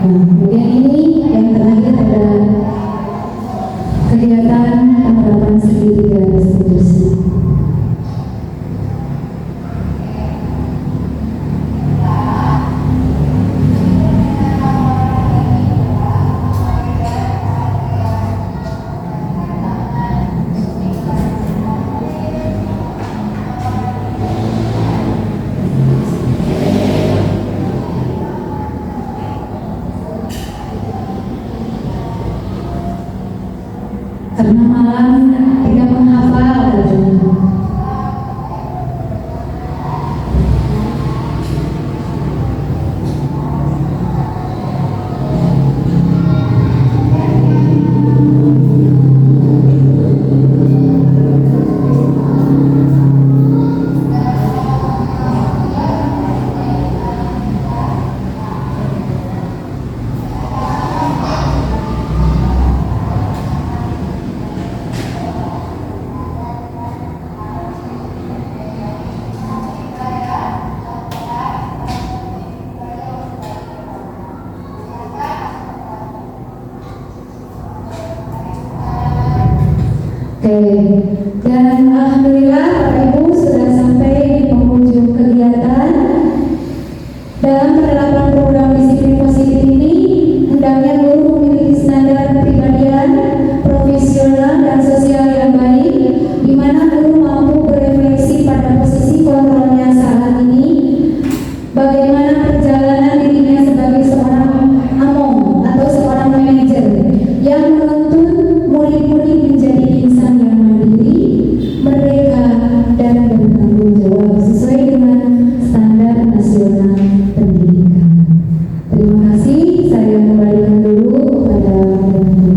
Nah, kemudian ini yang terakhir adalah kegiatan penerapan segitiga restitusi. Karena malam tidak menghafal katanya. Oke, dan alhamdulillah Bapak Ibu sudah sampai di penghujung kegiatan. Dalam penerapan program disiplin positif ini, hendaknya guru memiliki standar kepribadian, profesional dan sosial yang baik, di mana guru mampu berefleksi pada posisi kontrolnya saat ini, bagaimana perjalanan dirinya sebagai seorang among atau seorang manajer yang menuntut murid-murid menjadi insan yang mandiri, merdeka, dan bertanggung jawab sesuai dengan standar nasional pendidikan. Terima kasih, saya kembalikan dulu kepada Ibu.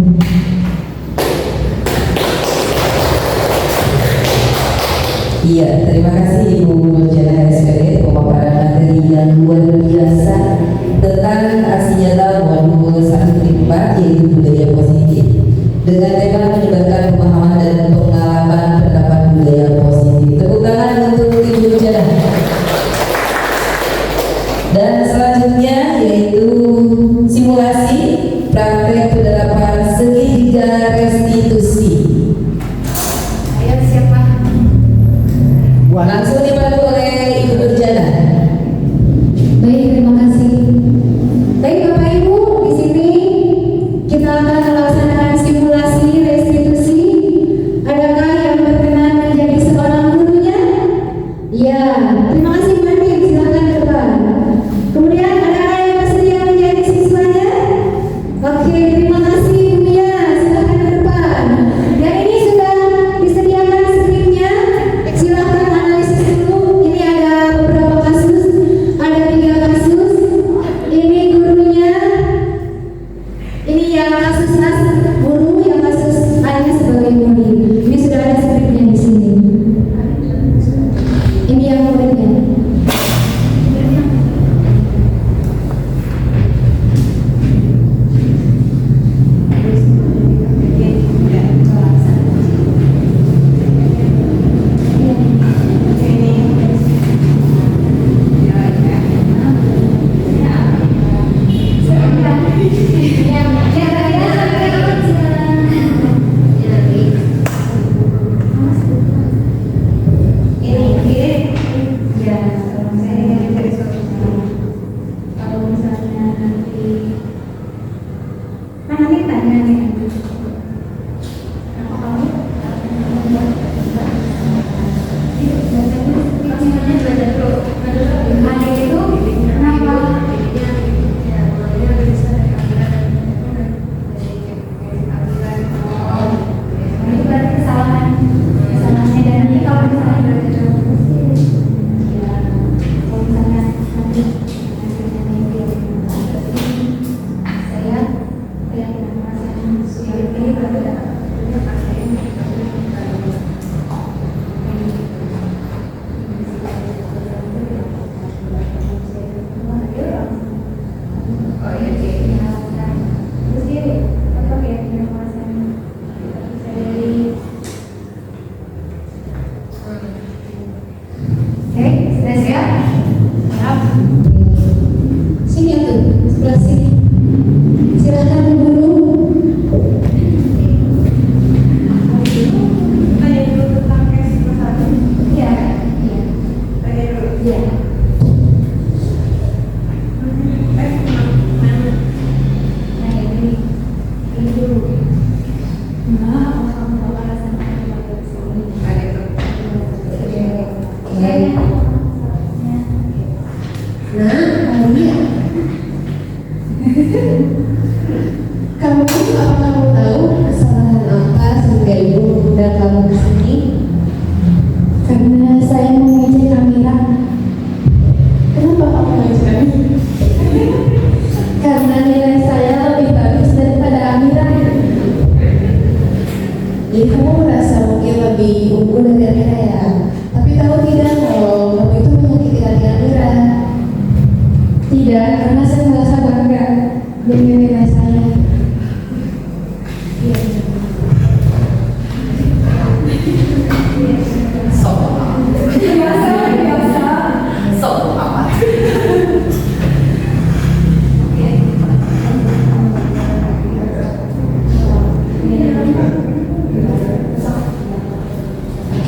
Iya, terima kasih Ibu Nurjana Langsung dibantu oleh Ibu Nurjana. Baik, terima kasih. Baik Bapak Ibu, di sini kita akan melaksanakan simulasi restitusi. Adakah yang berkenan menjadi seorang gurunya? Ya, terima kasih Bu Andi, silakan ke depan. Kemudian adakah yang bersedia menjadi siswanya? Oke, terima kasih Bu Mia, silakan ke depan. Yang ini sudah disediakan skripnya, silakan analisis dulu. Ini ada beberapa kasus, ada 3 kasus. Ini gurunya, ini yang kasus guru, yang kasus hanya sebagai murid. Ini sudah ada skripnya di sini. Ini yang muridnya. Sini tuh, sebelah sini. Silakan Bu Guru. Iya. Iya. Ini dulu. Nah, kamu bawa sama Kamu apa kamu tahu kesalahan apa sehingga ibu mengundang kamu ke sini? karena saya mengejek Amira. Kenapa kamu mengejek kami? Karena nilai saya lebih bagus daripada Amira. Jadi kamu merasa mungkin lebih unggul dari Amira ya? Tapi tahu tidak kalau kamu itu menyakiti hati Amira? Tidak, karena saya merasa bangga dengan nilai saya.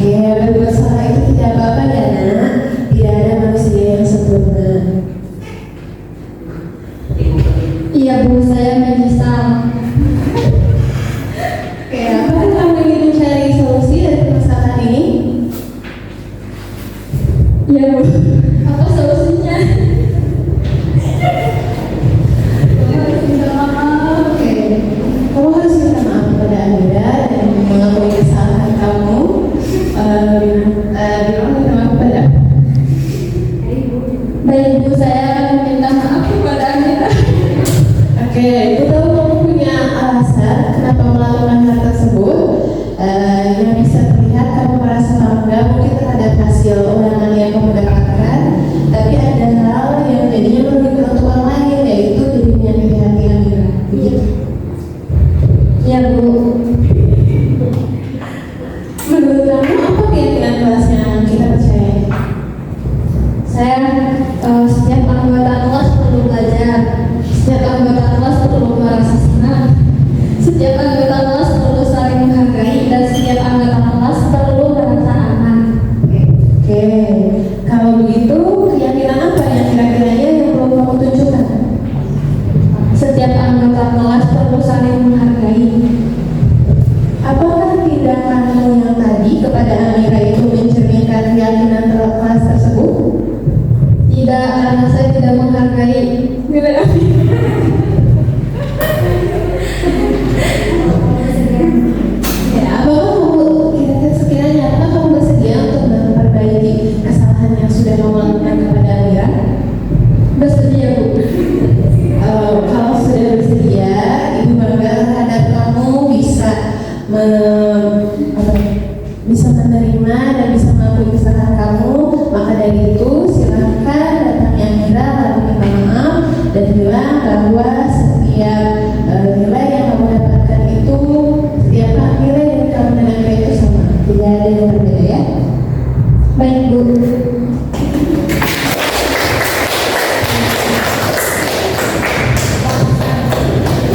Oke, berbuat salah itu tidak apa-apa ya nak. Tidak ada manusia yang sempurna. Iya Bu, saya menyesal. Oke, apakah kamu ingin mencari solusi dari permasalahan ini? Iya Bu. Apa solusinya? Oke, kamu harus minta maaf kepada Amira dan mengakui kesalahan kamu. Bilang minta maaf kepada. Baik Bu, saya akan meminta maaf kepada Amira. Oke, ibu tahu kamu punya alasan kenapa melakukan hal tersebut. Yang bisa terlihat kamu merasa bangga mungkin terhadap hasil ulangan yang kamu dapatkan. Tapi ada hal yang jadinya merugikan untuk orang lain, yaitu jadi menyakiti hati Amira. Begitu. Iya Bu. Menurut kamu apa keyakinan kelas yang kita Kalau begitu, keyakinan apa yang kira-kiranya yang perlu kamu tunjukkan? Setiap anggota kelas perlu saling menghargai. Apakah tindakanmu yang tadi kepada Amira itu mencerminkan keyakinan kelas tersebut? Tidak, karena saya tidak menghargai nilai Amira. Ya, apakah kamu sekiranya kamu bersedia untuk memperbaiki kesalahan yang sudah kamu lakukan kepada Amira? Bersedia, Bu. Kalau sudah bersedia, Ibu bangga terhadap kamu bisa menerima dan bisa mengakui kesalahan kamu. Maka dari itu silahkan datangi Amira lalu minta maaf dan bilang bahwa setiap nilai yang kamu dapatkan itu, setiap nilai yang kamu dan Amira itu sama, tidak ada yang berbeda ya. Baik, Bu.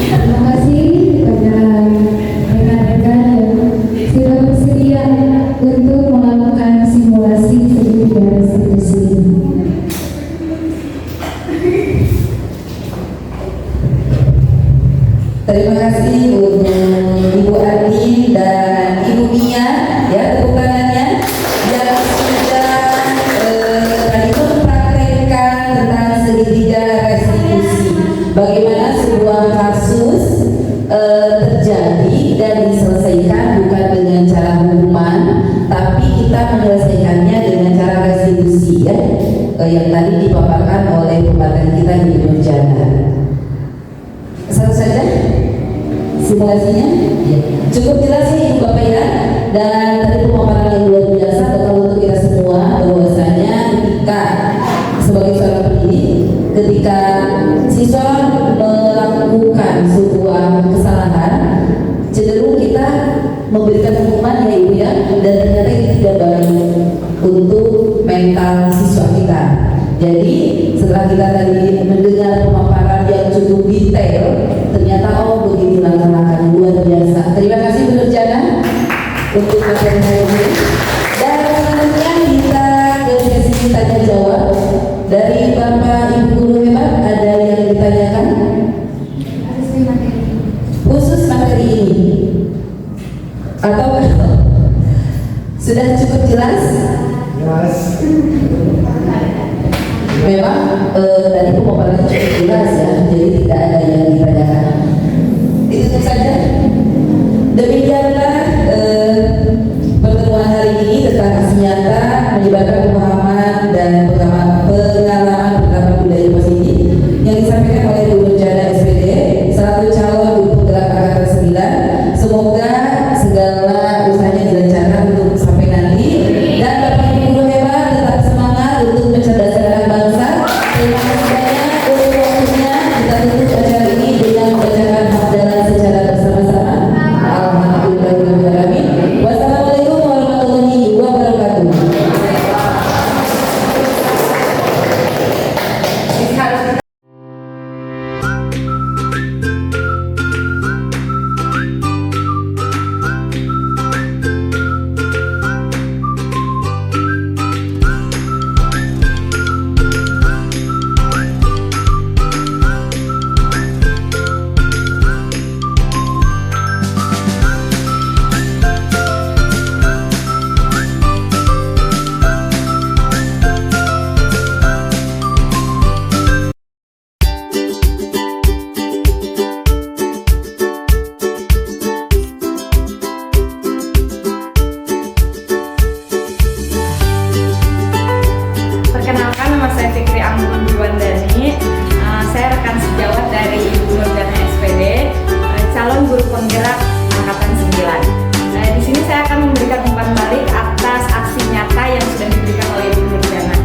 Terima kasih kepada rekan-rekan yang sudah bersedia untuk melakukan simulasi segitiga restitusi. Terima kasih untuk Ibu Andi dan Ibu Mia, ya, tepuk tangannya yang sudah tadi mempraktekkan tentang segitiga restitusi. Bagaimana sebuah kasus terjadi dan diselesaikan bukan dengan cara hukuman, tapi kita menyelesaikannya dengan cara restitusi, ya, yang tadi dipaparkan oleh pembahasan kita di Nurjana. Satu saja simulasinya, ya. Cukup jelas ya Ibu Bapak ya, dan tadi pemaparan yang luar biasa betul untuk kita semua bahwasanya ketika sebagai seorang pendidik, ketika siswa melakukan sebuah kesalahan, cenderung kita memberikan hukuman ya Ibu ya, dan ternyata itu tidak baik untuk mental siswa kita. Jadi setelah kita tadi mendengar pemaparan yang cukup detail, ternyata begini langkah-langkah luar biasa. Terima kasih Bu Nurjana untuk materi hari ini. Dan selanjutnya kita ke sesi tanya jawab dari Bapak Ibu guru hebat. Ada yang ditanyakan? Khusus materi ini atau sudah cukup jelas? Memang tadi pemaparannya cukup jelas ya, jadi tidak ada yang ditanyakan. Itu saja. Demikianlah pertemuan hari ini tentang aksi nyata menyebarkan pemahaman dan pengalaman budaya positif yang disampaikan oleh Bu Nurjana SPD selaku calon guru penggerak angkatan 9. Semoga segala usahanya dilancarkan untuk sampai nanti, dan Bapak Ibu guru hebat tetap semangat untuk mencerdaskan bangsa. Terima kasih banyak untuk waktunya. Kita tutup acara ini dengan membacakan hamdalah secara bersama-sama. Alhamdulillahirobbilalamin. Wassalamualaikum warahmatullahi wabarakatuh. Perkenalkan, nama saya Fikri Anggun Juwandani. Saya rekan sejawat dari Ibu Nurjana SPD, calon guru penggerak angkatan 9. Di sini saya akan memberikan umpan balik atas aksi nyata yang sudah diberikan oleh Ibu Nurjana.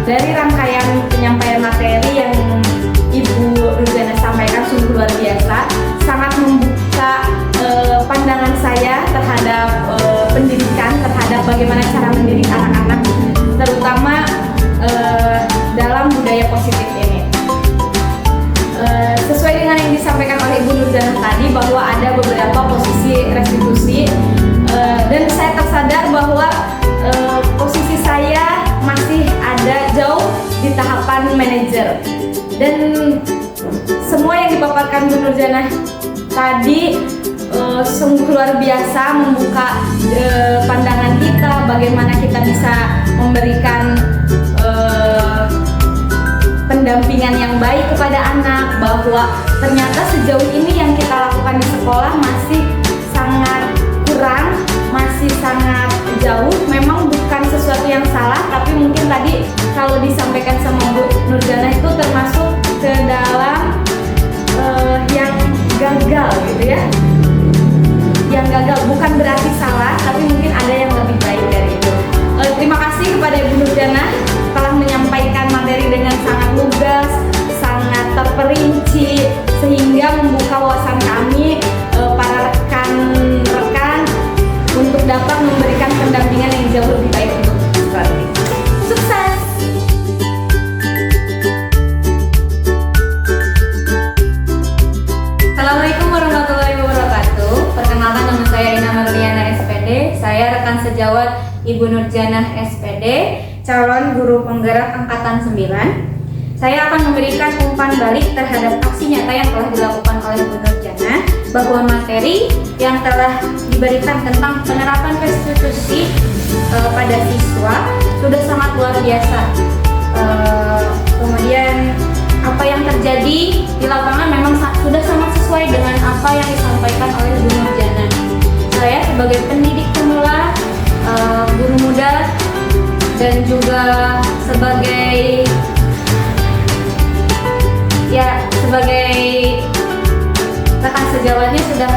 Dari rangkaian penyampaian materi yang Ibu Nurjana sampaikan sungguh luar biasa, sangat membuka pandangan saya terhadap pendidikan, terhadap bagaimana cara mendidik anak-anak, terutama dalam budaya positif ini. Sesuai dengan yang disampaikan oleh Ibu Nurjana tadi, bahwa ada beberapa posisi restitusi, dan saya tersadar bahwa Dan semua yang dipaparkan Bu Nurjanah tadi sungguh luar biasa, membuka pandangan kita bagaimana kita bisa memberikan pendampingan yang baik kepada anak, bahwa ternyata sejauh ini yang kita lakukan di sekolah masih sangat kurang, masih sangat jauh. Memang bukan sesuatu yang salah, tapi mungkin tadi kalau disampaikan sama Bu Nurjanah itu termasuk ke dalam yang gagal gitu ya. Yang gagal bukan berarti salah, tapi mungkin ada yang lebih baik dari itu. Terima kasih kepada Ibu Nurjanah telah menyampaikan materi dengan sangat lugas, sangat terperinci, sehingga membuka wawasan kami para rekan-rekan untuk dapat memberikan pendampingan yang jauh lebih baik untuk sekolah. Sukses! Assalamualaikum warahmatullahi wabarakatuh. Perkenalkan, nama saya Ina Marliana SPD. Saya rekan sejawat Ibu Nurjanah SPD, calon guru penggerak angkatan 9. Saya akan memberikan umpan balik terhadap aksi nyata yang telah dilakukan oleh Bu Nurjanah, bahwa materi yang telah diberikan tentang penerapan restitusi pada siswa sudah sangat luar biasa. Kemudian apa yang terjadi di lapangan memang sudah sangat sesuai dengan apa yang disampaikan oleh Bu Nurjanah. Saya sebagai pendidik pemula, guru muda, dan juga sebagai rekan sejawatnya sudah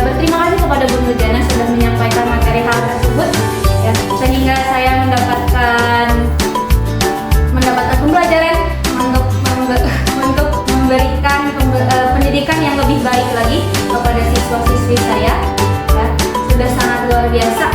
berterima kasih kepada Bu Nurjanah sudah menyampaikan materi hal tersebut ya, sehingga saya mendapatkan pembelajaran untuk memberikan pendidikan yang lebih baik lagi kepada siswa-siswi saya ya, sudah sangat luar biasa.